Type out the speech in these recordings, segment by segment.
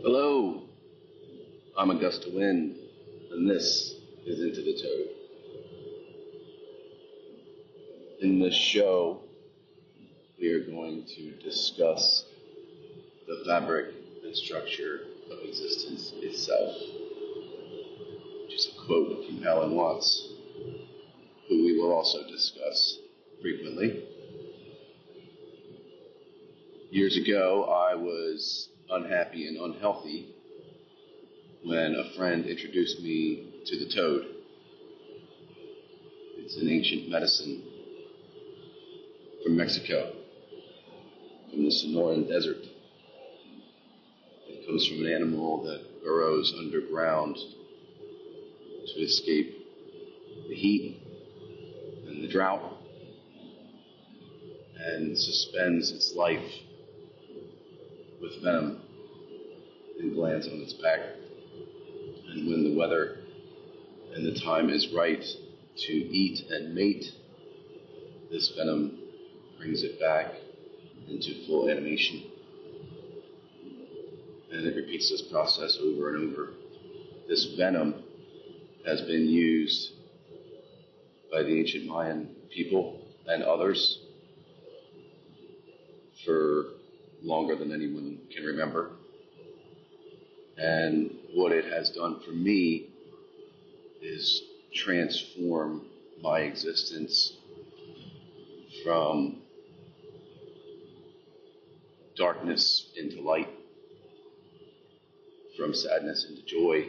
Hello, I'm a gust of wind, and this is Into the Toad. In this show, we are going to discuss the fabric and structure of existence itself, which is a quote from Alan Watts, who we will also discuss frequently. Years ago, I was unhappy and unhealthy when a friend introduced me to the toad. It's an ancient medicine from Mexico, from the Sonoran Desert. It comes from an animal that burrows underground to escape the heat and the drought, and suspends its life with venom and glands on its back. And when the weather and the time is right to eat and mate, this venom brings it back into full animation. And it repeats this process over and over. This venom has been used by the ancient Mayan people and others for longer than anyone can remember. And what it has done for me is transform my existence from darkness into light, from sadness into joy,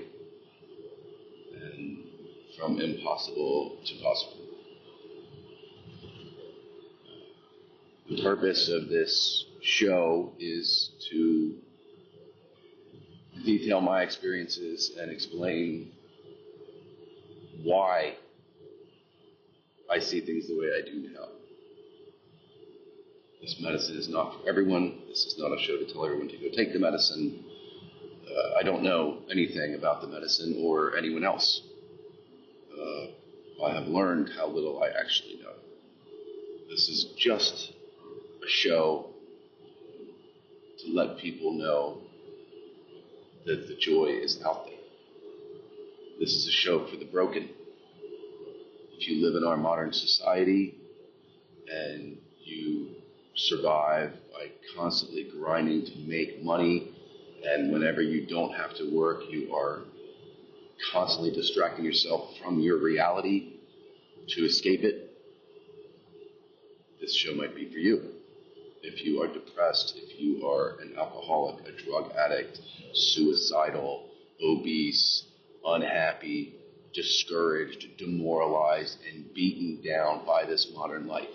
and from impossible to possible. The purpose of this show is to detail my experiences and explain why I see things the way I do now. This medicine is not for everyone. This is not a show to tell everyone to go take the medicine. I don't know anything about the medicine or anyone else. I have learned how little I actually know. This is just a show to let people know that the joy is out there. This is a show for the broken. If you live in our modern society and you survive by constantly grinding to make money, and whenever you don't have to work, you are constantly distracting yourself from your reality to escape it, this show might be for you. If you are depressed, if you are an alcoholic, a drug addict, suicidal, obese, unhappy, discouraged, demoralized, and beaten down by this modern life,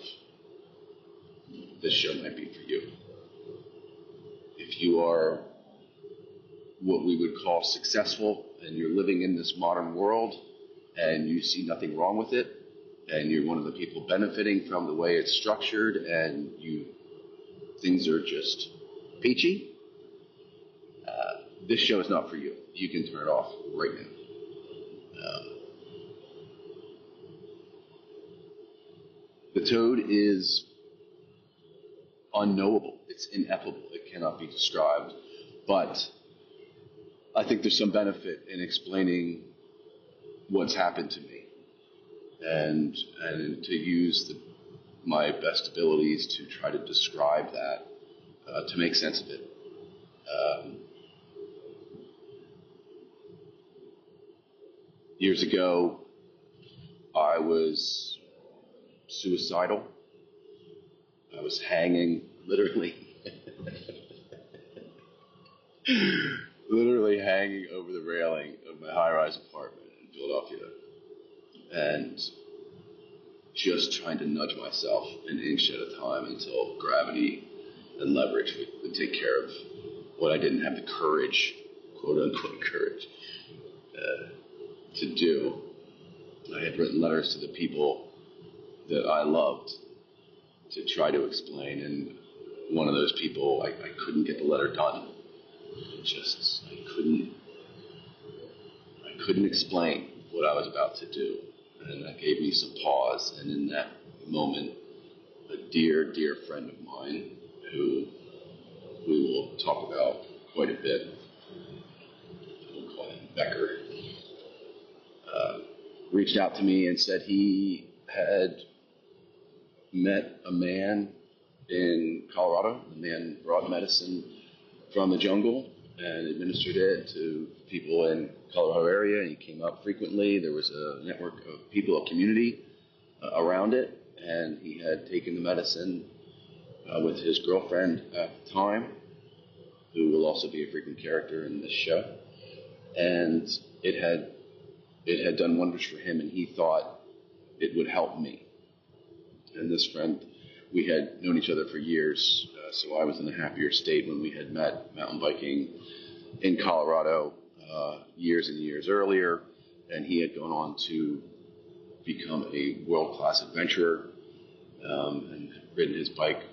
this show might be for you. If you are what we would call successful and you're living in this modern world and you see nothing wrong with it, and you're one of the people benefiting from the way it's structured, and things are just peachy, this show is not for you. You can turn it off right now. The toad is unknowable. It's ineffable. It cannot be described. But I think there's some benefit in explaining what's happened to me, and to use my best abilities to try to describe that, to make sense of it. Years ago, I was suicidal. I was hanging, literally, literally hanging over the railing of my high-rise apartment in Philadelphia, and just trying to nudge myself an inch at a time until gravity and leverage would take care of what I didn't have the courage, quote-unquote courage, to do. I had written letters to the people that I loved to try to explain, and one of those people, I couldn't get the letter done. I couldn't explain what I was about to do, and that gave me some pause. And in that moment, a dear, dear friend of mine, who we will talk about quite a bit, Becker, reached out to me and said he had met a man in Colorado. The man brought medicine from the jungle and administered it to people in the Colorado area. He came up frequently. There was a network of people, a community around it, and he had taken the medicine with his girlfriend at the time, who will also be a frequent character in this show. And it had done wonders for him, and he thought it would help me. And this friend, we had known each other for years, so I was in a happier state when we had met mountain biking in Colorado years and years earlier, and he had gone on to become a world-class adventurer and ridden his bike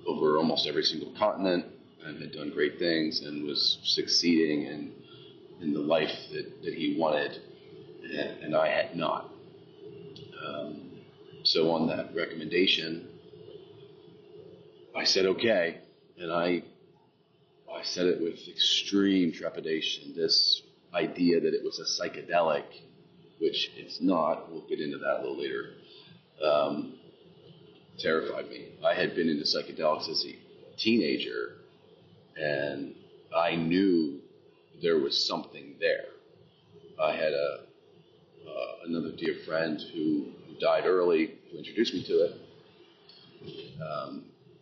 over almost every single continent and had done great things and was succeeding in the life that he wanted, and I had not. So on that recommendation, I said okay, and I said it with extreme trepidation. This idea that it was a psychedelic, which it's not, we'll get into that a little later, terrified me. I had been into psychedelics as a teenager, and I knew there was something there. I had another dear friend who died early who introduced me to it.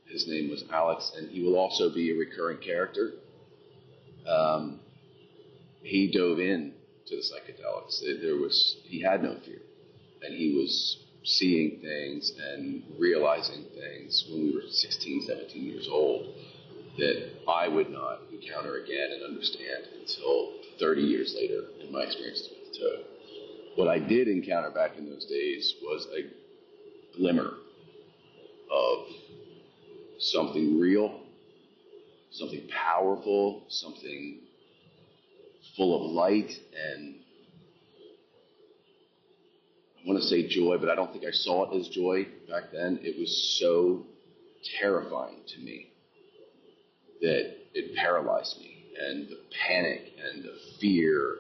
His name was Alex, and he will also be a recurring character. He dove in to the psychedelics. He had no fear, and he was seeing things and realizing things when we were 16, 17 years old that I would not encounter again and understand until 30 years later in my experiences with the toad. What I did encounter back in those days was a glimmer of something real, something powerful, something full of light, and I want to say joy, but I don't think I saw it as joy back then. It was so terrifying to me that it paralyzed me, and the panic and the fear,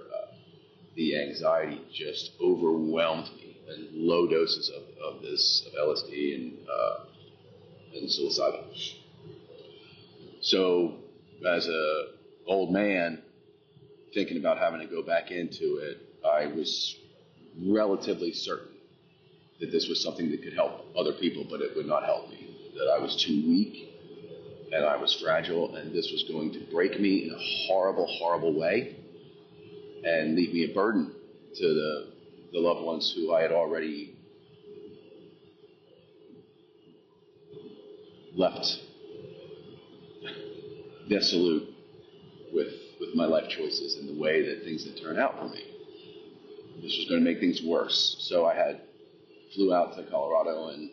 the anxiety just overwhelmed me, and low doses of LSD and psilocybin. So as a old man thinking about having to go back into it, I was relatively certain that this was something that could help other people, but it would not help me, that I was too weak and I was fragile, and this was going to break me in a horrible, horrible way and leave me a burden to the loved ones who I had already left dissolute with my life choices and the way that things had turned out for me. This was going to make things worse. So I flew out to Colorado, and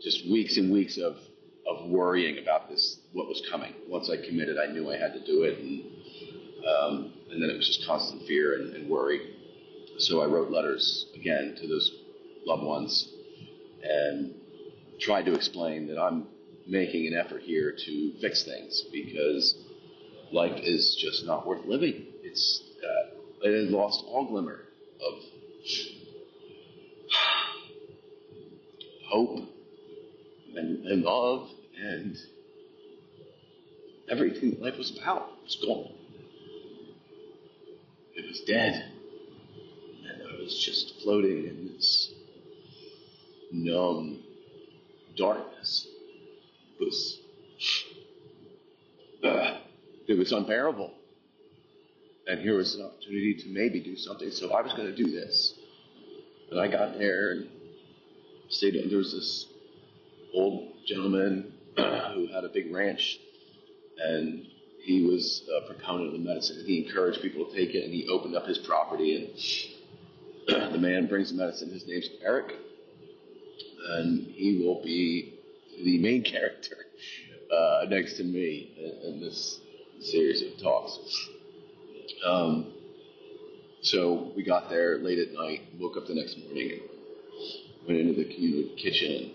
just weeks and weeks of worrying about this, what was coming. Once I committed, I knew I had to do it, and then it was just constant fear and worry. So I wrote letters again to those loved ones and tried to explain that I'm making an effort here to fix things because life is just not worth living. It had lost all glimmer of hope and love and everything life was about was gone. It was dead, and I was just floating in this numb darkness. It was unbearable. And here was an opportunity to maybe do something, so I was going to do this. And I got there and stayed. There was this old gentleman who had a big ranch, and he was a proponent of the medicine. He encouraged people to take it, and he opened up his property, and the man brings the medicine. His name's Eric, and he will be the main character next to me in this series of talks. So we got there late at night, woke up the next morning, and went into the community kitchen,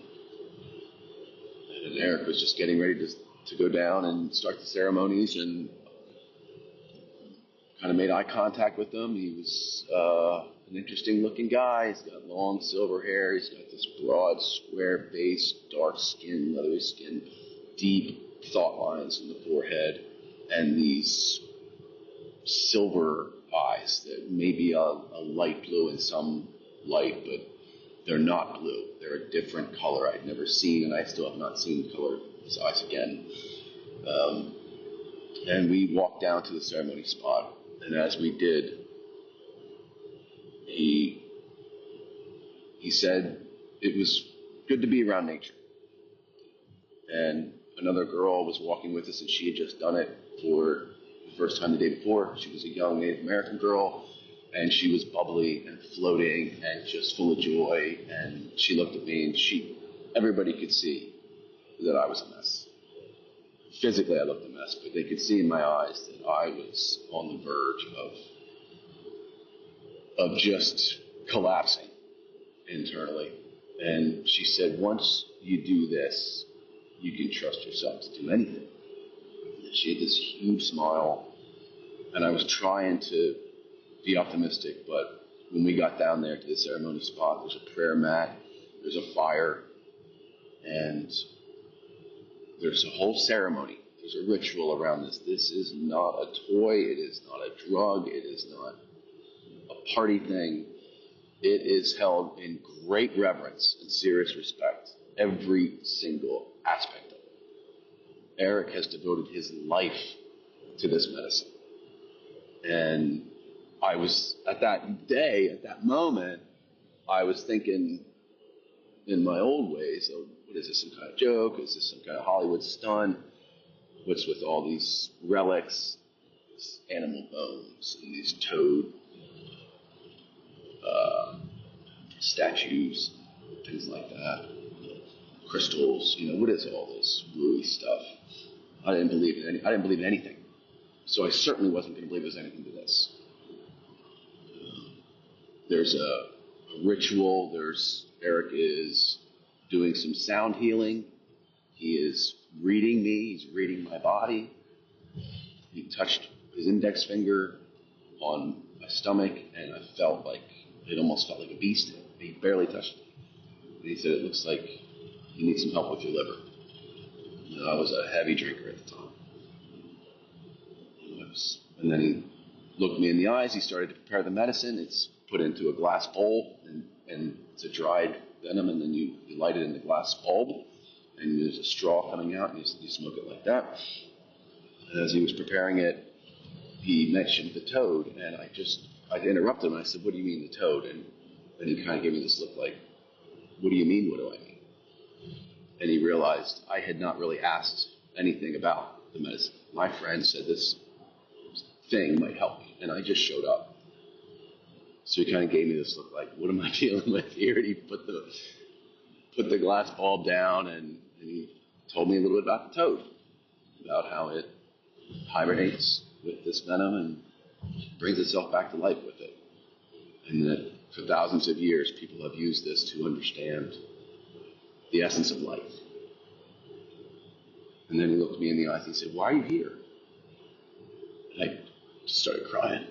and Eric was just getting ready to go down and start the ceremonies and kind of made eye contact with him. He was an interesting looking guy. He's got long silver hair. He's got this broad, square base, dark skin, leathery skin, deep thought lines in the forehead, and these silver eyes that may be a light blue in some light, but they're not blue. They're a different color I'd never seen, and I still have not seen the color of his eyes again. And we walked down to the ceremony spot, and as we did, he said it was good to be around nature. And another girl was walking with us, and she had just done it for the first time the day before. She was a young Native American girl, and she was bubbly and floating and just full of joy. And she looked at me, and everybody could see that I was a mess. Physically, I looked a mess, but they could see in my eyes that I was on the verge of just collapsing internally. And she said, once you do this, you can trust yourself to do anything. And she had this huge smile, and I was trying to be optimistic, but when we got down there to the ceremony spot, there's a prayer mat, there's a fire, and there's a whole ceremony. There's a ritual around this. This is not a toy. It is not a drug. It is not a party thing. It is held in great reverence and serious respect, every single aspect of it. Eric has devoted his life to this medicine. And I was, at that moment, I was thinking in my old ways, oh, what is this, some kind of joke? Is this some kind of Hollywood stunt? What's with all these relics, these animal bones, and these toad statues, things like that, crystals? What is all this wooey stuff? I didn't believe in anything. So I certainly wasn't going to believe there's anything to this. There's a ritual. Eric is doing some sound healing. He is reading me. He's reading my body. He touched his index finger on my stomach, and it almost felt like a bee sting. He barely touched me. And he said, it looks like you need some help with your liver. I was a heavy drinker at the time. And then he looked me in the eyes. He started to prepare the medicine. It's put into a glass bowl, and it's a dried venom, and then you light it in the glass bulb, and there's a straw coming out, and you smoke it like that. And as he was preparing it, he mentioned the toad, and I interrupted him. I said, what do you mean the toad? And he kind of gave me this look like, what do you mean, what do I mean? And he realized I had not really asked anything about the medicine. My friend said this thing might help me, and I just showed up. So he kind of gave me this look like, what am I dealing with here? And he put the glass bulb down, and he told me a little bit about the toad, about how it hibernates with this venom and brings itself back to life with it. And that for thousands of years, people have used this to understand the essence of life. And then he looked me in the eyes and he said, why are you here? And I just started crying.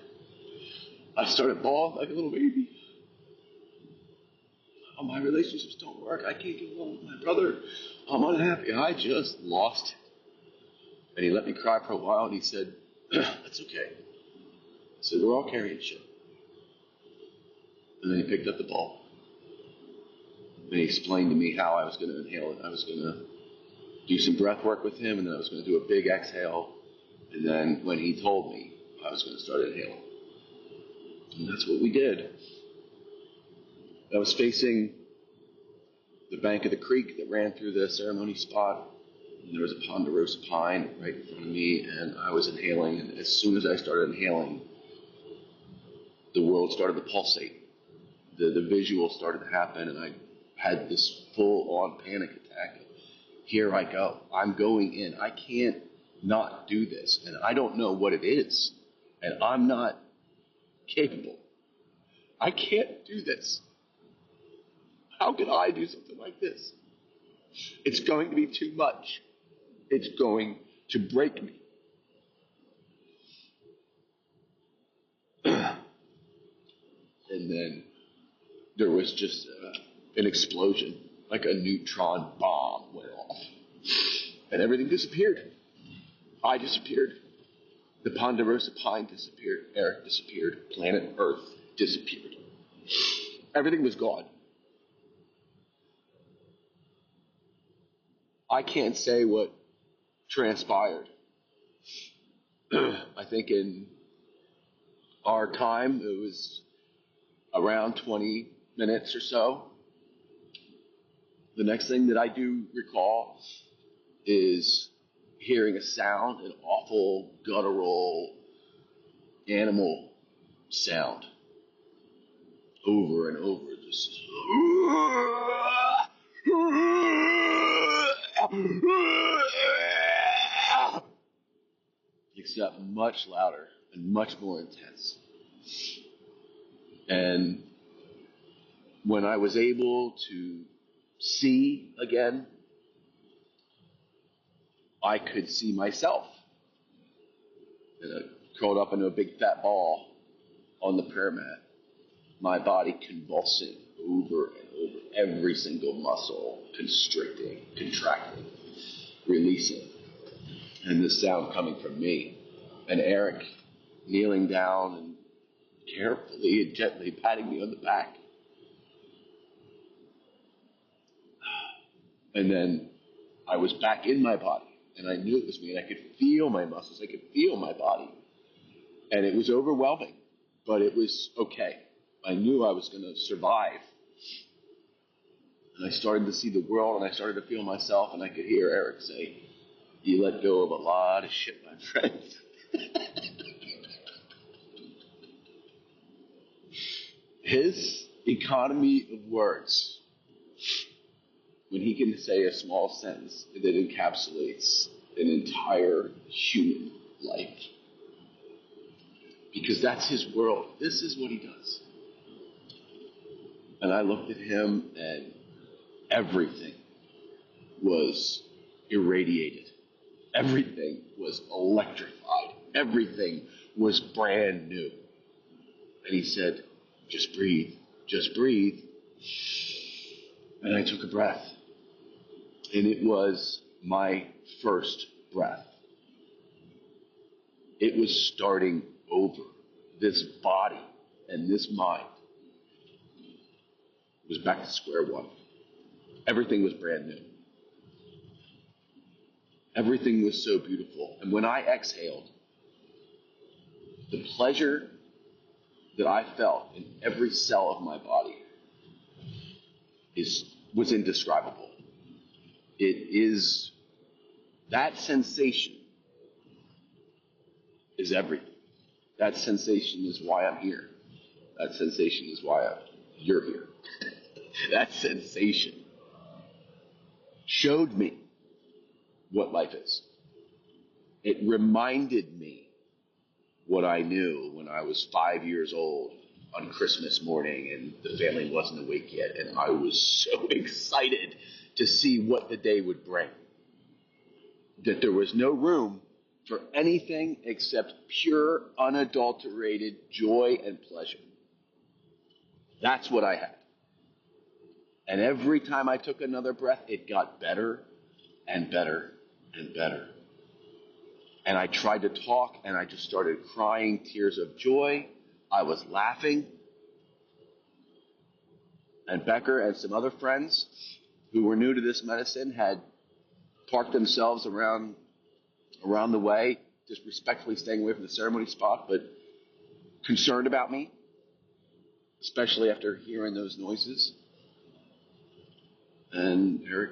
I started bawling like a little baby. Oh, my relationships don't work. I can't get along with my brother. I'm unhappy. I just lost it. And he let me cry for a while, and he said, that's okay. I said, we're all carrying shit. And then he picked up the bulb. And he explained to me how I was going to inhale it. I was going to do some breath work with him, and then I was going to do a big exhale. And then when he told me, I was going to start inhaling. And that's what we did. I was facing the bank of the creek that ran through the ceremony spot. And there was a ponderosa pine right in front of me, and I was inhaling. And as soon as I started inhaling, the world started to pulsate. The visual started to happen, and I had this full-on panic attack. Here I go. I'm going in. I can't not do this, and I don't know what it is, and I'm not capable. I can't do this. How can I do something like this? It's going to be too much. It's going to break me. And then there was just an explosion, like a neutron bomb went off. And everything disappeared. I disappeared. The Ponderosa Pine disappeared. Eric disappeared. Planet Earth disappeared. Everything was gone. I can't say what transpired. I think in our time, it was around 20 minutes or so. The next thing that I do recall is hearing a sound, an awful, guttural, animal sound over and over. Just it got much louder and much more intense. And when I was able to see again, I could see myself curled up into a big fat ball on the prayer mat, my body convulsing over and over, every single muscle constricting, contracting, releasing, and this sound coming from me, and Eric kneeling down and carefully and gently patting me on the back. And then I was back in my body, and I knew it was me, and I could feel my muscles, I could feel my body, and it was overwhelming, but it was okay. I knew I was going to survive. And I started to see the world, and I started to feel myself, and I could hear Eric say, "You let go of a lot of shit, my friend." His economy of words, when he can say a small sentence that encapsulates an entire human life. Because that's his world. This is what he does. And I looked at him, and everything was irradiated. Everything was electrified. Everything was brand new. And he said, "Just breathe. Just breathe." And I took a breath. And it was my first breath. It was starting over. This body and this mind was back to square one. Everything was brand new. Everything was so beautiful. And when I exhaled, the pleasure that I felt in every cell of my body was indescribable. It is, that sensation is everything. That sensation is why I'm here. That sensation is why you're here. That sensation showed me what life is. It reminded me what I knew when I was 5 years old on Christmas morning and the family wasn't awake yet, and I was so excited to see what the day would bring. That there was no room for anything except pure, unadulterated joy and pleasure. That's what I had. And every time I took another breath, it got better and better and better. And I tried to talk, and I just started crying tears of joy. I was laughing. And Becker and some other friends who were new to this medicine had parked themselves around the way, just respectfully staying away from the ceremony spot, but concerned about me, especially after hearing those noises. And Eric,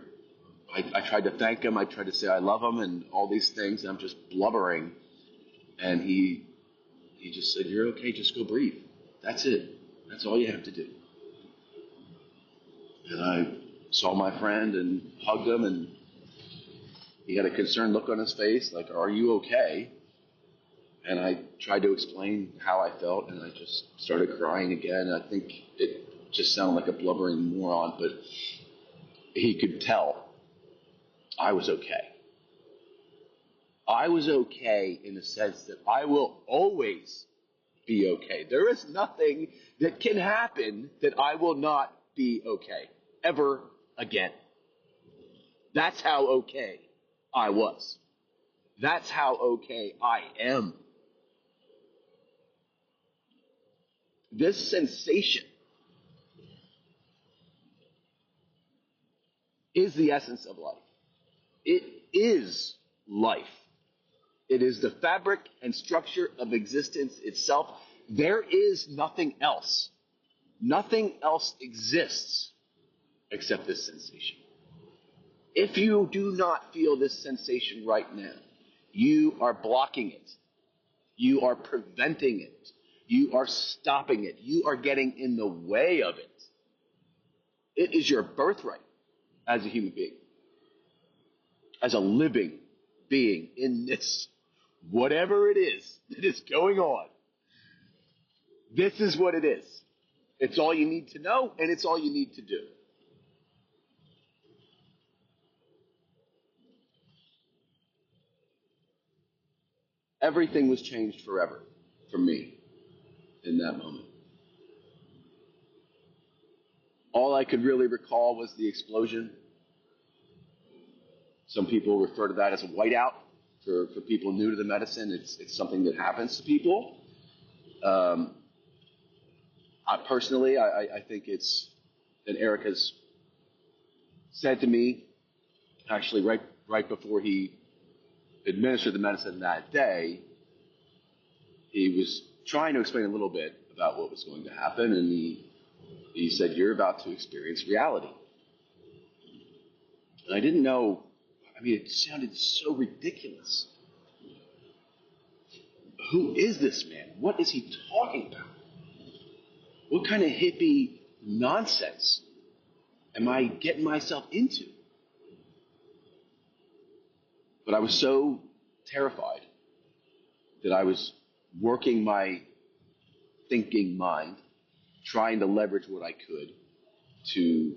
I tried to thank him. I tried to say I love him and all these things. And I'm just blubbering. And he just said, "You're okay. Just go breathe. That's it. That's all you have to do." And I saw my friend and hugged him, and he had a concerned look on his face, like, "Are you okay?" And I tried to explain how I felt, and I just started crying again. I think it just sounded like a blubbering moron, but he could tell I was okay. I was okay in the sense that I will always be okay. There is nothing that can happen that I will not be okay ever again. That's how okay I was. That's how okay I am. This sensation is the essence of life. It is life. It is the fabric and structure of existence itself. There is nothing else. Nothing else exists except this sensation. If you do not feel this sensation right now, you are blocking it. You are preventing it. You are stopping it. You are getting in the way of it. It is your birthright as a human being, as a living being in this, whatever it is that is going on. This is what it is. It's all you need to know, and it's all you need to do. Everything was changed forever for me in that moment. All I could really recall was the explosion. Some people refer to that as a whiteout. For people new to the medicine, it's something that happens to people. I think it's, and Eric has said to me, actually right before he administered the medicine that day, he was trying to explain a little bit about what was going to happen, and he said, "You're about to experience reality." And I didn't know, it sounded so ridiculous. Who is this man? What is he talking about? What kind of hippie nonsense am I getting myself into? But I was so terrified that I was working my thinking mind, trying to leverage what I could to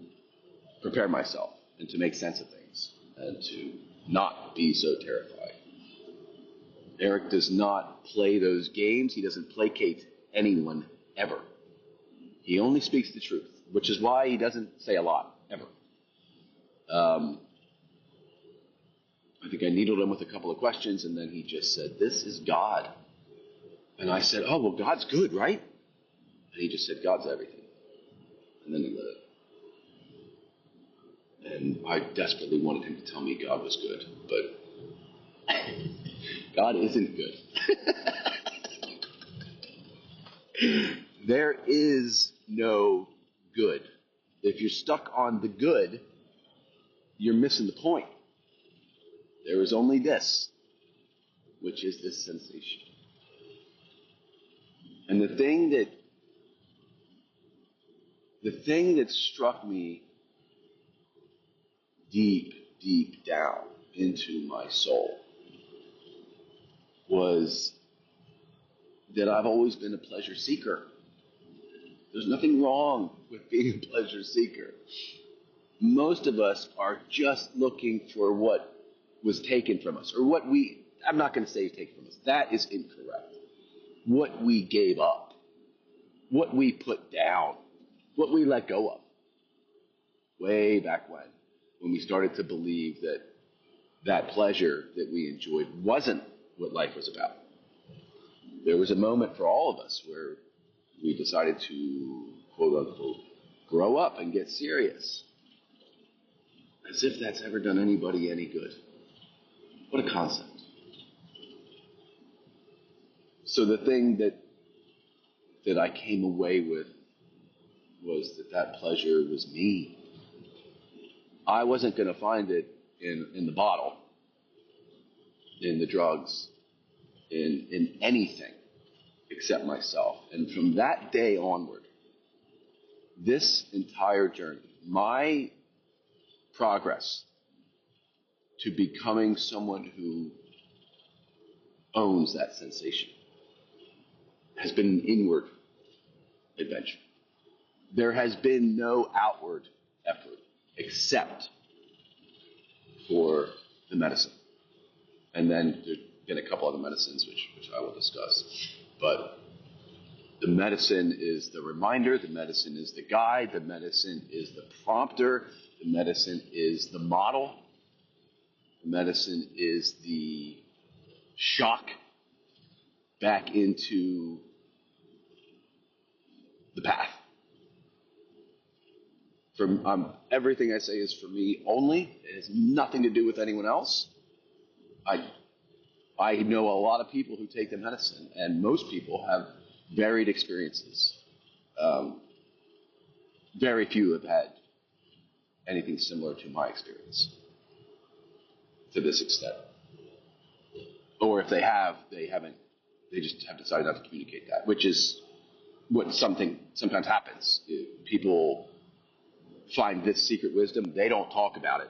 prepare myself and to make sense of things and to not be so terrified. Eric does not play those games. He doesn't placate anyone ever. He only speaks the truth, which is why he doesn't say a lot, ever. I think I needled him with a couple of questions, and then he just said, "This is God." And I said, "Oh, well, God's good, right?" And he just said, "God's everything." And then he let it. And I desperately wanted him to tell me God was good, but God isn't good. There is no good. If you're stuck on the good, you're missing the point. There is only this, which is this sensation. And the thing that struck me deep, deep down into my soul was that I've always been a pleasure seeker. There's nothing wrong with being a pleasure seeker. Most of us are just looking for what was taken from us, or I'm not going to say taken from us. That is incorrect. What we gave up, what we put down, what we let go of. Way back when we started to believe that pleasure that we enjoyed wasn't what life was about. There was a moment for all of us where we decided to, quote unquote, grow up and get serious. As if that's ever done anybody any good. What a concept. So the thing that I came away with was that pleasure was me. I wasn't going to find it in the bottle, in the drugs, in anything except myself. And from that day onward, this entire journey, my progress to becoming someone who owns that sensation has been an inward adventure. There has been no outward effort except for the medicine. And then there have been a couple other medicines which I will discuss. But The medicine is the reminder, the medicine is the guide, the medicine is the prompter, the medicine is the model, the medicine is the shock back into the path. Everything I say is for me only. It has nothing to do with anyone else. I know a lot of people who take the medicine, and most people have varied experiences. Very few have had anything similar to my experience to this extent. Or if they have, they just have decided not to communicate that, which is what sometimes happens. People find this secret wisdom, they don't talk about it.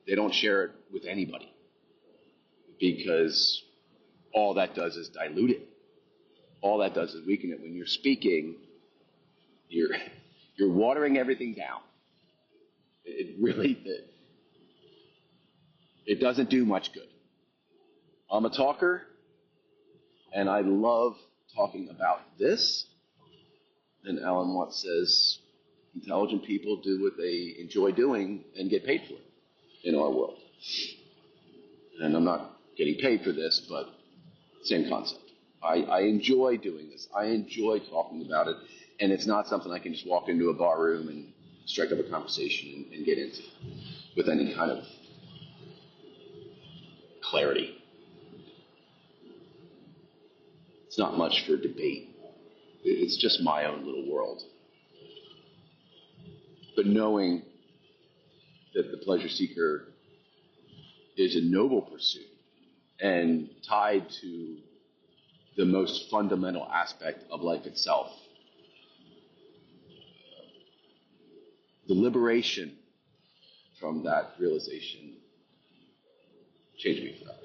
They don't share it with anybody because all that does is dilute it. All that does is weaken it. When you're speaking, you're watering everything down. It doesn't do much good. I'm a talker, and I love talking about this. And Alan Watts says, intelligent people do what they enjoy doing and get paid for it in our world. And I'm not getting paid for this, but same concept. I enjoy doing this. I enjoy talking about it, and it's not something I can just walk into a bar room and strike up a conversation and get into with any kind of clarity. It's not much for debate. It's just my own little world. But knowing that the pleasure seeker is a noble pursuit and tied to the most fundamental aspect of life itself, the liberation from that realization changed me forever.